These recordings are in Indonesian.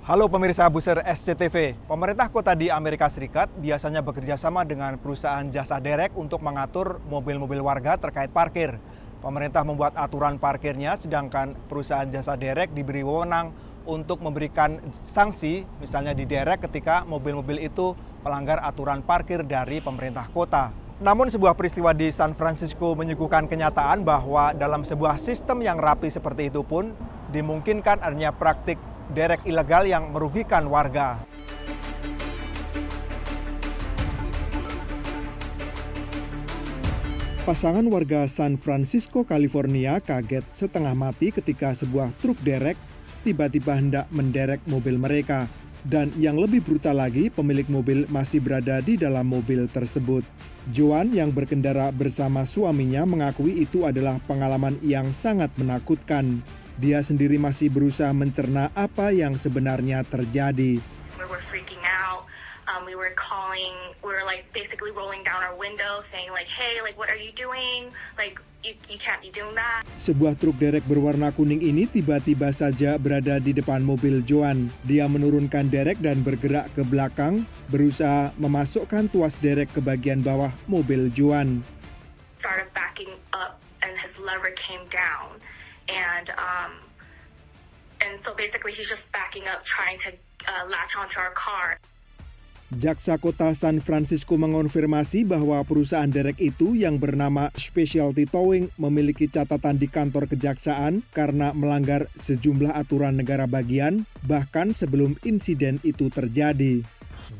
Halo pemirsa Buser SCTV, pemerintah kota di Amerika Serikat biasanya bekerja sama dengan perusahaan jasa derek untuk mengatur mobil-mobil warga terkait parkir. Pemerintah membuat aturan parkirnya, sedangkan perusahaan jasa derek diberi wewenang untuk memberikan sanksi, misalnya di derek ketika mobil-mobil itu melanggar aturan parkir dari pemerintah kota. Namun sebuah peristiwa di San Francisco menyuguhkan kenyataan bahwa dalam sebuah sistem yang rapi seperti itu pun dimungkinkan adanya praktik derek ilegal yang merugikan warga. Pasangan warga San Francisco, California kaget setengah mati ketika sebuah truk derek tiba-tiba hendak menderek mobil mereka. Dan yang lebih brutal lagi, pemilik mobil masih berada di dalam mobil tersebut. Joan yang berkendara bersama suaminya mengakui itu adalah pengalaman yang sangat menakutkan. Dia sendiri masih berusaha mencerna apa yang sebenarnya terjadi. We were freaking out. We were calling. We were like basically rolling down our window, saying like, "Hey, like what are you doing? Like you can't be doing that." Sebuah truk derek berwarna kuning ini tiba-tiba saja berada di depan mobil Joan. Dia menurunkan derek dan bergerak ke belakang, berusaha memasukkan tuas derek ke bagian bawah mobil Joan. Started backing up, and his lever came down. And so basically he's just backing up, trying to latch onto our car. Jaksa Kota San Francisco mengonfirmasi bahwa perusahaan derek itu yang bernama Specialty Towing memiliki catatan di kantor kejaksaan karena melanggar sejumlah aturan negara bagian, bahkan sebelum insiden itu terjadi.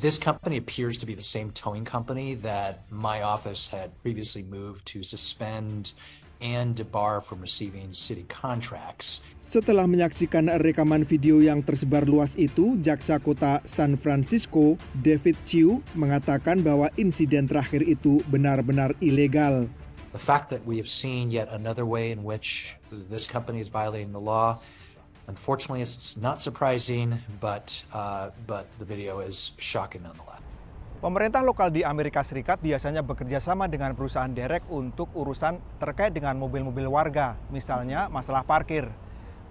This company appears to be the same towing company that my office had previously moved to suspend and debar from receiving city contracts. Setelah menyaksikan rekaman video yang tersebar luas itu, Jaksa Kota San Francisco, David Chiu, mengatakan bahwa insiden terakhir itu benar-benar ilegal. The fact that we have seen yet another way in which this company is violating the law, unfortunately, it's not surprising, but the video is shocking nonetheless. Pemerintah lokal di Amerika Serikat biasanya bekerja sama dengan perusahaan derek untuk urusan terkait dengan mobil-mobil warga, misalnya masalah parkir.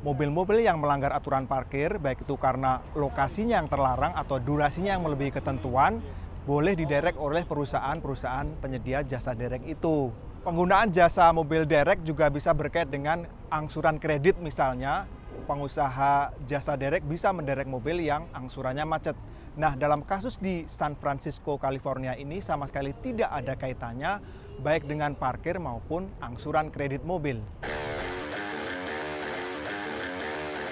Mobil-mobil yang melanggar aturan parkir, baik itu karena lokasinya yang terlarang atau durasinya yang melebihi ketentuan, boleh diderek oleh perusahaan-perusahaan penyedia jasa derek itu. Penggunaan jasa mobil derek juga bisa berkait dengan angsuran kredit misalnya. Pengusaha jasa derek bisa menderek mobil yang angsurannya macet. Nah, dalam kasus di San Francisco, California ini sama sekali tidak ada kaitannya baik dengan parkir maupun angsuran kredit mobil.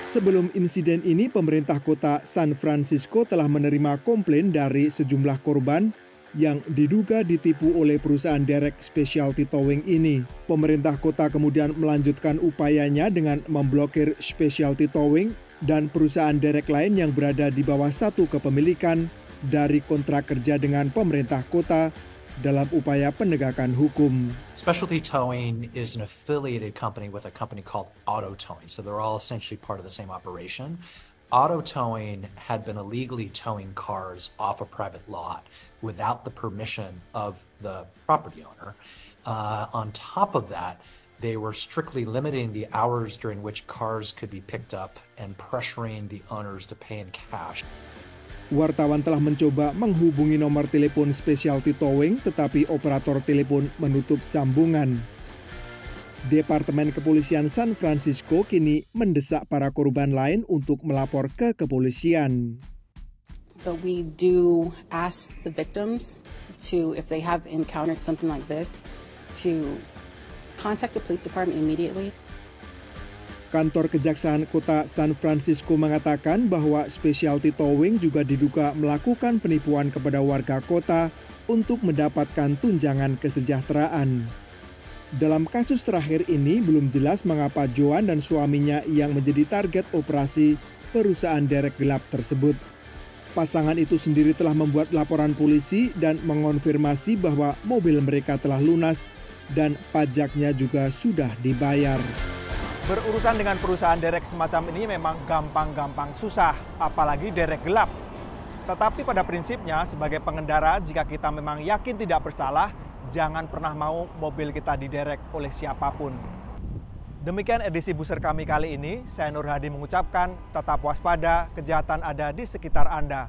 Sebelum insiden ini, pemerintah kota San Francisco telah menerima komplain dari sejumlah korban yang diduga ditipu oleh perusahaan derek Specialty Towing ini. Pemerintah kota kemudian melanjutkan upayanya dengan memblokir Specialty Towing dan perusahaan derek lain yang berada di bawah satu kepemilikan dari kontrak kerja dengan pemerintah kota dalam upaya penegakan hukum. Specialty Towing is an affiliated company with a company called Auto Towing, so they're all essentially part of the same operation. Auto Towing had been illegally towing cars off a private lot without the permission of the property owner. On top of that, they were strictly limiting the hours during which cars could be picked up and pressuring the owners to pay in cash. Wartawan telah mencoba menghubungi nomor telepon Specialty Towing, tetapi operator telepon menutup sambungan. Departemen Kepolisian San Francisco kini mendesak para korban lain untuk melapor ke kepolisian. But we do ask the victims to, if they have encountered something like this, to contact the police department immediately. Kantor Kejaksaan Kota San Francisco mengatakan bahwa Specialty Towing juga diduga melakukan penipuan kepada warga kota untuk mendapatkan tunjangan kesejahteraan. Dalam kasus terakhir ini, belum jelas mengapa Joan dan suaminya yang menjadi target operasi perusahaan derek gelap tersebut. Pasangan itu sendiri telah membuat laporan polisi dan mengonfirmasi bahwa mobil mereka telah lunas dan pajaknya juga sudah dibayar. Berurusan dengan perusahaan derek semacam ini memang gampang-gampang susah, apalagi derek gelap. Tetapi pada prinsipnya sebagai pengendara, jika kita memang yakin tidak bersalah, jangan pernah mau mobil kita diderek oleh siapapun. Demikian edisi Buser kami kali ini. Saya Nur Hadi mengucapkan tetap waspada, kejahatan ada di sekitar Anda.